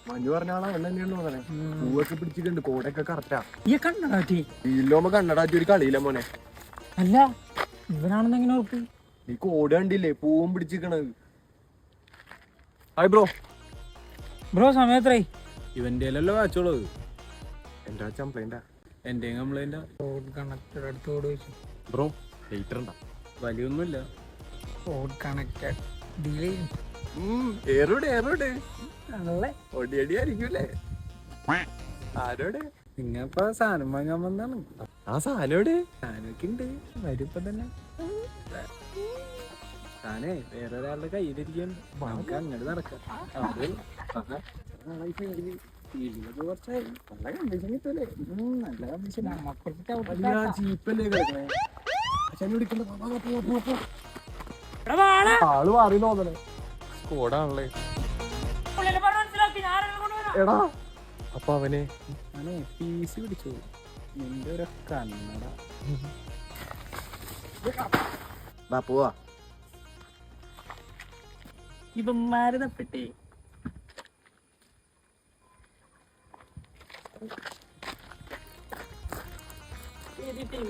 മഞ്ഞു പറഞ്ഞ ആളാ വെള്ളം തന്നെയാണോ അങ്ങനെ പൂവൊക്കെ പിടിച്ചിട്ടുണ്ട് കോടൊക്കെ കറക്റ്റാ ഈ കണ്ണടാറ്റി വീട്ടിലോമ്പോ കണ്ണടാറ്റി ഒരു കളിയില്ല മോനെ. അല്ല ഇവനാണെന്ന് എങ്ങനെ ഉറപ്പ്? നീ കോട് കണ്ടില്ലേ പൂവും പിടിച്ചിക്കണത്. Hi bro. ബ്രോ സമയത്രേ ഇവന്റെ വാച്ചുള്ളത്. എന്താ കംപ്ലൈന്റാ? എന്റെ കംപ്ലൈന്റാ. കണക്റ്റഡ് അടുത്തോട് വെച്ചു ബ്രോ ലേറ്റർ ഉണ്ടാ? വലിയൊന്നുമില്ല. Connected delay ഒടിയടി ആയിരിക്കൂലേ? ആരോടെ നിങ്ങപ്പ സാധനം വാങ്ങാൻ വന്നാണ്. ആ സാധനോടെ സാധനമൊക്കെ ഉണ്ട്, വരും ഇപ്പൊ തന്നെ. താനേ വേറൊരാളുടെ കയ്യിലിരിക്കാൻ നമുക്ക് അങ്ങോട്ട് നടക്കാം. ഫീൽഡിലൊക്കെ കുറച്ചായി നല്ല കണ്ടീഷൻ കിട്ടൂലേ? നല്ല കണ്ടീഷൻ. ജീപ്പല്ലേ കിടക്കണേ? ആള് മാറി തോന്നണേ. സ്കോഡാണല്ലേ. എടാ അപ്പൊ അവനെ പീസ് പിടിച്ചു. നിന്റെ ഒരു കണ്ണട. പോവാ. ഇവന്മാര് തപ്പിട്ടേ Editing.